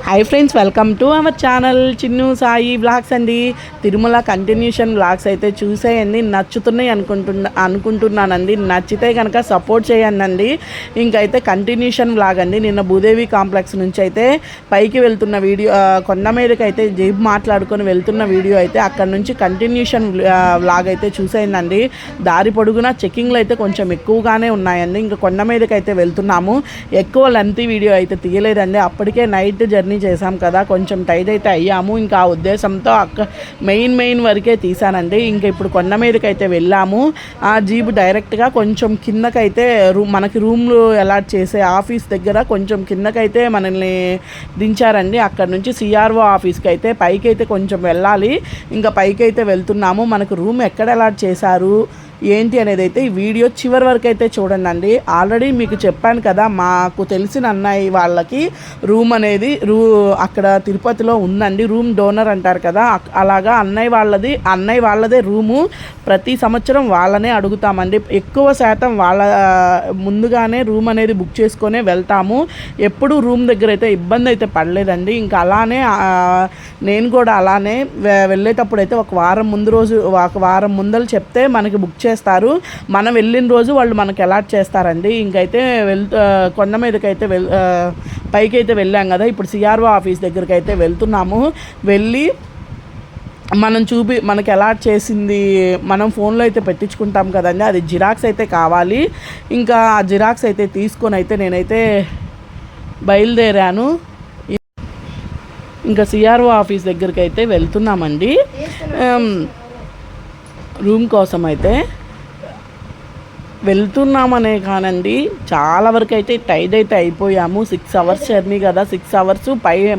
Hi friends, welcome to our channel Chinnu Sai vlogs అండి. Tirumala continuation vlogs అయితే చూసేయండి, నచ్చుతున్నాయి అనుకుంటున్నానండి. నచ్చితే కనుక సపోర్ట్ చేయండి. ఇంకైతే కంటిన్యూషన్ వ్లాగ్ అండి. నిన్న భూదేవి కాంప్లెక్స్ నుంచి అయితే పైకి వెళ్తున్న వీడియో, కొండ మీదకి అయితే జీప్ మాట్లాడుకొని వెళ్తున్న వీడియో అయితే అక్కడ నుంచి కంటిన్యూషన్ వ్లాగ్ అయితే చూసేయండి. దారి పొడుగున చెక్కింగ్లు అయితే కొంచెం ఎక్కువగానే ఉన్నాయండి. ఇంకా కొండ మీదకి అయితే వెళ్తున్నాము. ఎక్కువ లెంతీ వీడియో అయితే తీయలేదండి. అప్పటికే నైట్ జర్నీ చేసాం కదా, కొంచెం టైట్ అయితే అయ్యాము. ఇంకా ఆ ఉద్దేశంతో మెయిన్ వరకే తీసానండి. ఇంకా ఇప్పుడు కొండ మీదకి అయితే వెళ్ళాము. ఆ జీప్ డైరెక్ట్గా కొంచెం కిందకైతే మనకి రూమ్లు అలాట్ చేసే ఆఫీస్ దగ్గర కొంచెం కిందకైతే మనల్ని దించారండి. అక్కడ నుంచి సిఆర్ఓ ఆఫీస్కి అయితే పైకి అయితే కొంచెం వెళ్ళాలి. ఇంకా పైకి అయితే వెళ్తున్నాము. మనకు రూమ్ ఎక్కడ అలాట్ చేశారు ఏంటి అనేది అయితే ఈ వీడియో చివరి వరకు అయితే చూడండి. ఆల్రెడీ మీకు చెప్పాను కదా, మాకు తెలిసిన అన్నయ్య వాళ్ళకి రూమ్ అనేది అక్కడ తిరుపతిలో ఉందండి. రూమ్ డోనర్ అంటారు కదా, అలాగా అన్నయ్య వాళ్ళదే రూము. ప్రతి సంవత్సరం వాళ్ళనే అడుగుతామండి. ఎక్కువ శాతం వాళ్ళ ముందుగానే రూమ్ అనేది బుక్ చేసుకొనే వెళ్తాము. ఎప్పుడు రూమ్ దగ్గర అయితే ఇబ్బంది అయితే పడలేదండి. ఇంకా అలానే నేను కూడా అలానే వెళ్ళేటప్పుడు అయితే ఒక వారం ముందలు చెప్తే మనకి బుక్ చేస్తారు. మనం వెళ్ళిన రోజు వాళ్ళు మనకి అలాట్ చేస్తారండి. ఇంకైతే కొండ మీదకైతే పైకి అయితే వెళ్ళాం కదా, ఇప్పుడు సిఆర్ఓ ఆఫీస్ దగ్గరికి అయితే వెళ్తున్నాము. వెళ్ళి మనకి అలాట్ చేసింది మనం ఫోన్లో అయితే పెట్టించుకుంటాం కదండి, అది జిరాక్స్ అయితే కావాలి. ఇంకా ఆ జిరాక్స్ అయితే తీసుకొని అయితే నేనైతే బయలుదేరాను. ఇంకా సిఆర్ఓ ఆఫీస్ దగ్గరికి అయితే వెళ్తున్నామండి. రూమ్ కోసం అయితే వెళ్తున్నామనే కానండి, చాలా వరకు అయితే టైడ్ అయితే అయిపోయాము. 6 hours జర్నీ కదా, 6 hours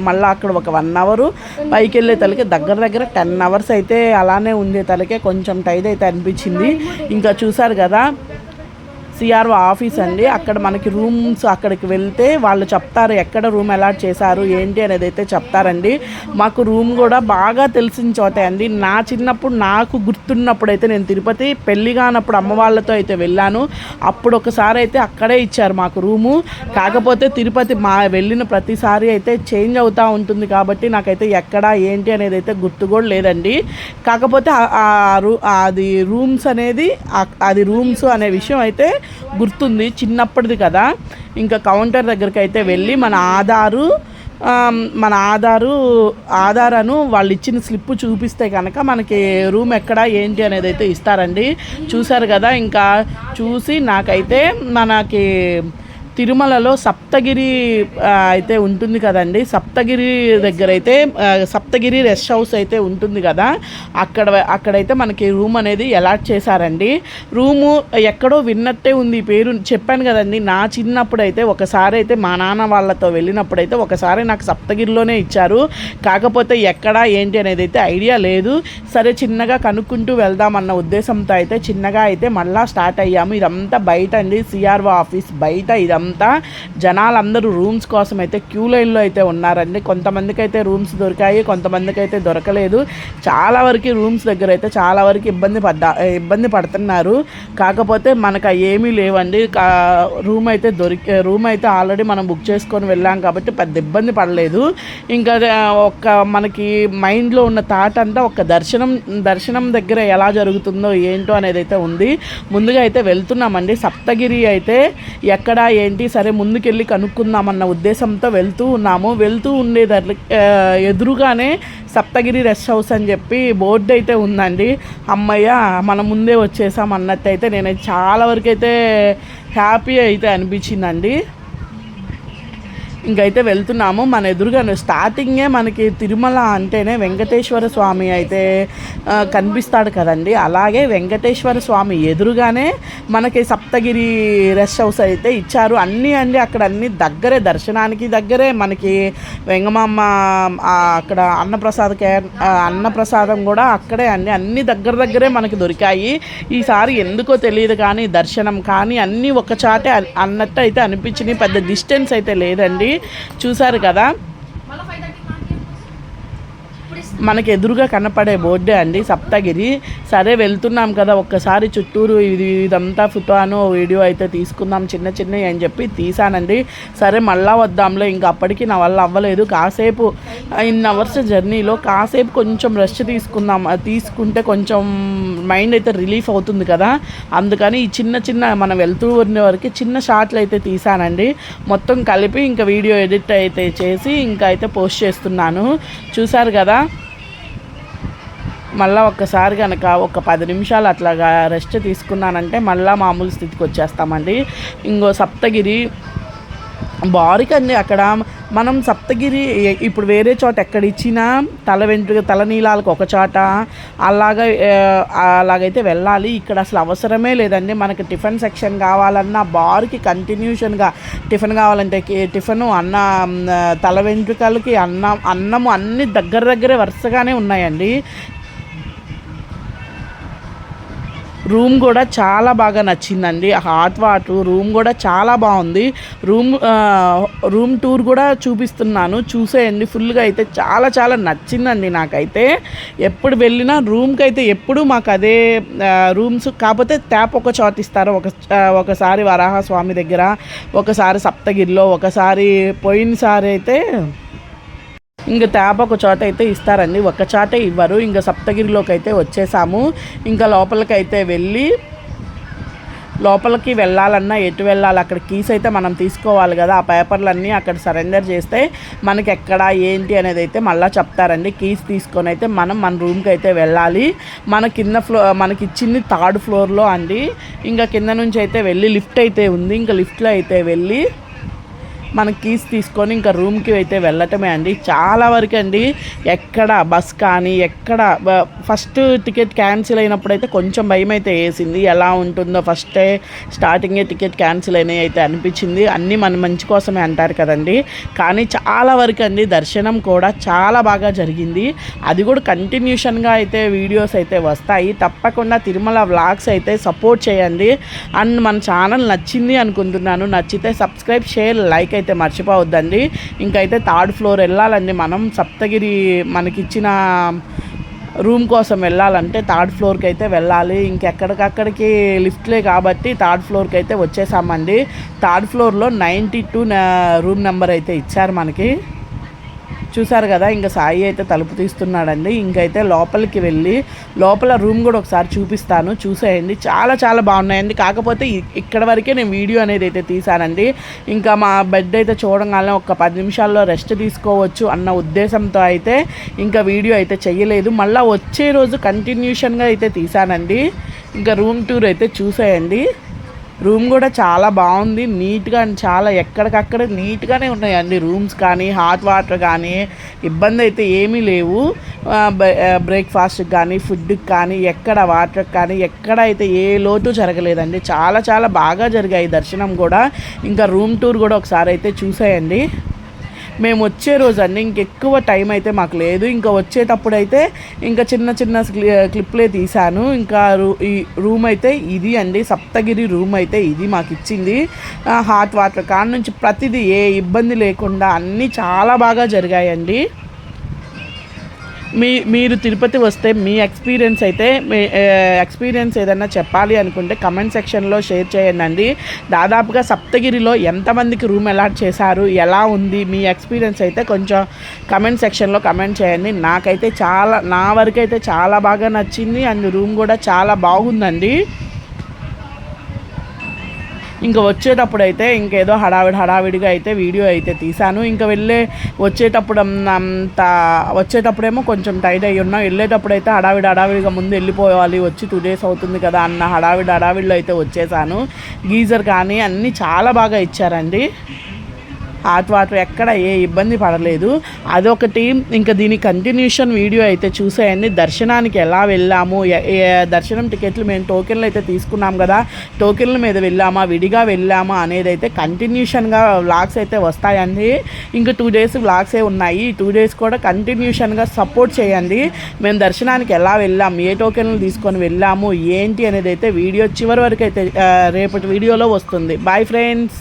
మళ్ళీ అక్కడ ఒక 1 hour పైకి వెళ్ళే తలకే దగ్గర 10 hours అయితే అలానే ఉండే తలకే కొంచెం టైడ్ అయితే అనిపించింది. ఇంకా చూసారు కదా సిఆర్ఓ ఆఫీస్ అండి. అక్కడ మనకి రూమ్స్ అక్కడికి వెళ్తే వాళ్ళు చెప్తారు ఎక్కడ రూమ్ అలాట్ చేశారు ఏంటి అనేది అయితే చెప్తారండి. మాకు రూమ్ కూడా బాగా తెలిసిన చోటే అండి. నా చిన్నప్పుడు నాకు గుర్తున్నప్పుడు అయితే నేను తిరుపతి పెళ్లి కానప్పుడు అమ్మ వాళ్ళతో అయితే వెళ్ళాను. అప్పుడు ఒకసారి అయితే అక్కడే ఇచ్చారు మాకు రూము. కాకపోతే తిరుపతి వెళ్ళిన ప్రతిసారి అయితే చేంజ్ అవుతూ ఉంటుంది కాబట్టి నాకైతే ఎక్కడ ఏంటి అనేది అయితే గుర్తు కూడా లేదండి. కాకపోతే అది రూమ్స్ అనే విషయం అయితే గుర్తుంది, చిన్నప్పటిది కదా. ఇంకా కౌంటర్ దగ్గరికి అయితే వెళ్ళి మన ఆధారను వాళ్ళు ఇచ్చిన స్లిప్ చూపిస్తే కనుక మనకి రూమ్ ఎక్కడ ఏంటి అనేది అయితే ఇస్తారండి. చూసారు కదా, ఇంకా చూసి నాకైతే మనకి తిరుమలలో సప్తగిరి అయితే ఉంటుంది కదండి, సప్తగిరి దగ్గర అయితే సప్తగిరి రెస్ట్ హౌస్ అయితే ఉంటుంది కదా, అక్కడైతే మనకి రూమ్ అనేది అలాట్ చేశారండి. రూము ఎక్కడో విన్నట్టే ఉంది పేరు, చెప్పాను కదండి. నా చిన్నప్పుడు అయితే ఒకసారి అయితే మా నాన్న వాళ్ళతో వెళ్ళినప్పుడు అయితే ఒకసారి నాకు సప్తగిరిలోనే ఇచ్చారు. కాకపోతే ఎక్కడ ఏంటి అనేది అయితే ఐడియా లేదు. సరే చిన్నగా కనుక్కుంటూ వెళ్దామన్న ఉద్దేశంతో అయితే చిన్నగా అయితే మళ్ళీ స్టార్ట్ అయ్యాము. ఇదంతా బయట అండి, సిఆర్ఓ ఆఫీస్ బయట. ఇదంతా జనాలందరూ రూమ్స్ కోసం అయితే క్యూ లైన్లో అయితే ఉన్నారండి. కొంతమందికి అయితే రూమ్స్ దొరికాయి, కొంతమందికి అయితే దొరకలేదు. చాలా వరకు రూమ్స్ దగ్గర అయితే చాలా వరకు ఇబ్బంది పడుతున్నారు. కాకపోతే మనకు ఏమీ లేవండి. రూమ్ అయితే ఆల్రెడీ మనం బుక్ చేసుకొని వెళ్ళాం కాబట్టి పెద్ద ఇబ్బంది పడలేదు. ఇంకా మనకి మైండ్లో ఉన్న థాట్ అంతా ఒక దర్శనం దగ్గర ఎలా జరుగుతుందో ఏంటో అనేది అయితే ఉంది. ముందుగా అయితే వెళ్తున్నామండి. సప్తగిరి అయితే ఎక్కడ ఏంటి సరే ముందుకెళ్ళి కనుక్కుందామన్న ఉద్దేశంతో వెళ్తూ ఉండేదాన్ని ఎదురుగానే సప్తగిరి రెస్ట్ హౌస్ అని చెప్పి బోర్డు అయితే ఉందండి. అమ్మయ్య మనం ముందే వచ్చేసాం అన్నట్టయితే నేనైతే చాలా వరకు అయితే హ్యాపీ అయితే అనిపించిందండి. ఇంకైతే వెళ్తున్నాము. మన ఎదురుగా స్టార్టింగే మనకి తిరుమల అంటేనే వెంకటేశ్వర స్వామి అయితే కనిపిస్తాడు కదండి. అలాగే వెంకటేశ్వర స్వామి ఎదురుగానే మనకి సప్తగిరి రెస్ట్ హౌస్ అయితే ఇచ్చారు. అక్కడ అన్నీ దగ్గరే, దర్శనానికి దగ్గరే. మనకి వెంగమాంబ అక్కడ అన్నప్రసాదం కూడా అక్కడే అండి. అన్నీ దగ్గరే మనకి దొరికాయి. ఈసారి ఎందుకో తెలియదు కానీ దర్శనం కానీ అన్నీ ఒక చాటే అన్నట్టు అయితే అనిపించినాయి. పెద్ద డిస్టెన్స్ అయితే లేదండి. చూసారు కదా, మనకి ఎదురుగా కనపడే బోర్డే అండి సప్తగిరి. సరే వెళ్తున్నాం కదా, ఒక్కసారి చుట్టూరు ఇదంతా ఫోటోను వీడియో అయితే తీసుకుందాం చిన్న చిన్నవి అని చెప్పి తీసానండి. సరే మళ్ళా వద్దాంలే, ఇంకా అప్పటికి నా వల్ల అవ్వలేదు. కాసేపు ఇన్ అవర్స్ జర్నీలో కాసేపు కొంచెం రెస్ట్ తీసుకుందాం, తీసుకుంటే కొంచెం మైండ్ అయితే రిలీఫ్ అవుతుంది కదా, అందుకని ఈ చిన్న చిన్న మనం వెళ్తూ ఉన్న వరకు చిన్న షార్ట్లు అయితే తీసానండి. మొత్తం కలిపి ఇంకా వీడియో ఎడిట్ అయితే చేసి ఇంకా అయితే పోస్ట్ చేస్తున్నాను. చూసారు కదా, మళ్ళీ ఒక్కసారి కనుక ఒక 10 నిమిషాలు అట్లాగా రెస్ట్ తీసుకున్నానంటే మళ్ళీ మామూలు స్థితికి వచ్చేస్తామండి. ఇంకో సప్తగిరి బారికండి. అక్కడ మనం సప్తగిరి ఇప్పుడు వేరే చోట ఎక్కడ ఇచ్చినా తలనీలాలకు ఒక చోట అలాగైతే వెళ్ళాలి. ఇక్కడ అసలు అవసరమే లేదండి. మనకి టిఫిన్ సెక్షన్ కావాలన్నా బార్కి కంటిన్యూషన్గా టిఫిన్ కావాలంటే టిఫిను, తల వెంట్రుకలకి అన్నము అన్నీ దగ్గరే వరుసగానే ఉన్నాయండి. రూమ్ కూడా చాలా బాగా నచ్చిందండి. హాట్ వాటర్ రూమ్ కూడా చాలా బాగుంది. రూమ్ టూర్ కూడా చూపిస్తున్నాను, చూసేయండి ఫుల్గా. అయితే చాలా చాలా నచ్చిందండి నాకైతే. ఎప్పుడు వెళ్ళినా రూమ్కి అయితే ఎప్పుడు మాకు అదే రూమ్స్, కాకపోతే ట్యాప్ ఒక చోట ఇస్తారు. ఒకసారి వరాహస్వామి దగ్గర, ఒకసారి సప్తగిరిలో, ఒకసారి పోయినసారి అయితే ఇంకా ట్యాప్ ఒక చోట అయితే ఇస్తారండి, ఒక చోటే ఇవ్వరు. ఇంకా సప్తగిరిలోకి అయితే వచ్చేసాము. ఇంకా లోపలికి వెళ్ళాలన్నా ఎటు వెళ్ళాలి, అక్కడ కీస్ అయితే మనం తీసుకోవాలి కదా. ఆ పేపర్లన్నీ అక్కడ సరెండర్ చేస్తే మనకి ఎక్కడ ఏంటి అనేది అయితే మళ్ళీ చెప్తారండి. కీస్ తీసుకొని అయితే మన రూమ్కి అయితే వెళ్ళాలి. మనకి ఇచ్చింది 3rd ఫ్లోర్లో అండి. ఇంకా కింద నుంచి అయితే వెళ్ళి లిఫ్ట్ అయితే ఉంది, ఇంకా లిఫ్ట్లో అయితే వెళ్ళి మన కీస్ తీసుకొని ఇంకా రూమ్కి అయితే వెళ్ళటమే అండి. చాలా వరకు అండి ఎక్కడ బస్ కానీ ఎక్కడ ఫస్ట్ టికెట్ క్యాన్సిల్ అయినప్పుడు అయితే కొంచెం భయం అయితే వేసింది, ఎలా ఉంటుందో. స్టార్టింగే టికెట్ క్యాన్సిల్ అయినాయి అయితే అనిపించింది. అన్నీ మన మంచి కోసమే అంటారు కదండి. కానీ చాలా వరకు అండి దర్శనం కూడా చాలా బాగా జరిగింది. అది కూడా కంటిన్యూషన్గా అయితే వీడియోస్ అయితే వస్తాయి. తప్పకుండా తిరుమల వ్లాగ్స్ అయితే సపోర్ట్ చేయండి. అండ్ మన ఛానల్ నచ్చింది అనుకుంటున్నాను. నచ్చితే సబ్స్క్రైబ్, షేర్, లైక్ అయితే మర్చిపోవద్దండి. ఇంకైతే 3rd ఫ్లోర్ వెళ్ళాలండి. మనం సప్తగిరి మనకిచ్చిన రూమ్ కోసం వెళ్ళాలంటే 3rd ఫ్లోర్కి అయితే వెళ్ళాలి. ఇంకెక్కడికక్కడికి లిఫ్ట్లే కాబట్టి 3rd ఫ్లోర్కి అయితే వచ్చేసామండి. 3rd ఫ్లోర్లో 92 రూమ్ నెంబర్ అయితే ఇచ్చారు మనకి. చూసారు కదా, ఇంకా సాయి అయితే తలుపు తీస్తున్నాడండి. ఇంకైతే లోపలికి వెళ్ళి లోపల రూమ్ కూడా ఒకసారి చూపిస్తాను, చూసేయండి. చాలా చాలా బాగున్నాయండి. కాకపోతే ఇక్కడ వరకే నేను వీడియో అనేది అయితే తీసానండి. ఇంకా మా బెడ్ అయితే చూడగానే ఒక 10 నిమిషాల్లో రెస్ట్ తీసుకోవచ్చు అన్న ఉద్దేశంతో అయితే ఇంకా వీడియో అయితే చెయ్యలేదు. మళ్ళీ వచ్చే రోజు కంటిన్యూషన్గా అయితే తీసానండి. ఇంకా రూమ్ టూర్ అయితే చూసేయండి. రూమ్ కూడా చాలా బాగుంది, నీట్గా, చాలా ఎక్కడికక్కడ నీట్గానే ఉన్నాయండి రూమ్స్ కానీ, హాట్ వాటర్ కానీ ఇబ్బంది అయితే ఏమీ లేవు. బ్రేక్ఫాస్ట్కి కానీ, ఫుడ్కి కానీ, ఎక్కడ వాటర్కి కానీ ఎక్కడ అయితే ఏ లోటు జరగలేదండి. చాలా చాలా బాగా జరిగాయి దర్శనం కూడా. ఇంకా రూమ్ టూర్ కూడా ఒకసారి అయితే చూసేయండి. మేము వచ్చే రోజు అండి ఇంకెక్కువ టైం అయితే మాకు లేదు. ఇంకా వచ్చేటప్పుడు అయితే ఇంకా చిన్న చిన్న క్లిప్లే తీశాను. ఇంకా ఈ రూమ్ అయితే ఇది అండి, సప్తగిరి రూమ్ అయితే ఇది మాకు ఇచ్చింది. హాట్ వాటర్ కాడ నుంచి ప్రతిదీ ఏ ఇబ్బంది లేకుండా అన్నీ చాలా బాగా జరిగాయండి. మీరు తిరుపతి వస్తే మీ ఎక్స్పీరియన్స్ ఏదైనా చెప్పాలి అనుకుంటే కమెంట్ సెక్షన్లో షేర్ చేయండి. దాదాపుగా సప్తగిరిలో ఎంతమందికి రూమ్ అలాట్ చేశారు, ఎలా ఉంది మీ ఎక్స్పీరియన్స్ అయితే కొంచెం కమెంట్ సెక్షన్లో కమెంట్ చేయండి. నా వరకు అయితే చాలా బాగా నచ్చింది. అండ్ రూమ్ కూడా చాలా బాగుందండి. ఇంకా వచ్చేటప్పుడు అయితే ఇంకేదో హడావిడిగా అయితే వీడియో అయితే తీశాను. ఇంకా వచ్చేటప్పుడేమో కొంచెం టైట్ అయ్యి ఉన్నాం. వెళ్ళేటప్పుడు అయితే హడావిడిగా ముందు వెళ్ళిపోవాలి, వచ్చి 2 days అవుతుంది కదా అన్న హడావిడిలో అయితే వచ్చేసాను. గీజర్ కానీ అన్నీ చాలా బాగా ఇచ్చారండి. హాట్ వాటర్ ఎక్కడ ఏ ఇబ్బంది పడలేదు. అదొకటి. ఇంకా దీని కంటిన్యూషన్ వీడియో అయితే చూసేయండి. దర్శనానికి ఎలా వెళ్ళాము, దర్శనం టికెట్లు మేము టోకెన్లు అయితే తీసుకున్నాం కదా, టోకెన్ల మీద వెళ్ళామా విడిగా వెళ్ళామా అనేది అయితే కంటిన్యూషన్గా వ్లాగ్స్ అయితే వస్తాయండి. ఇంకా 2 days వ్లాగ్సే ఉన్నాయి. 2 days కూడా కంటిన్యూషన్గా సపోర్ట్ చేయండి. మేము దర్శనానికి ఎలా వెళ్ళాము, ఏ టోకెన్లు తీసుకొని వెళ్ళాము ఏంటి అనేది అయితే వీడియో చివరి వరకు అయితే రేపటి వీడియోలో వస్తుంది. Bye friends.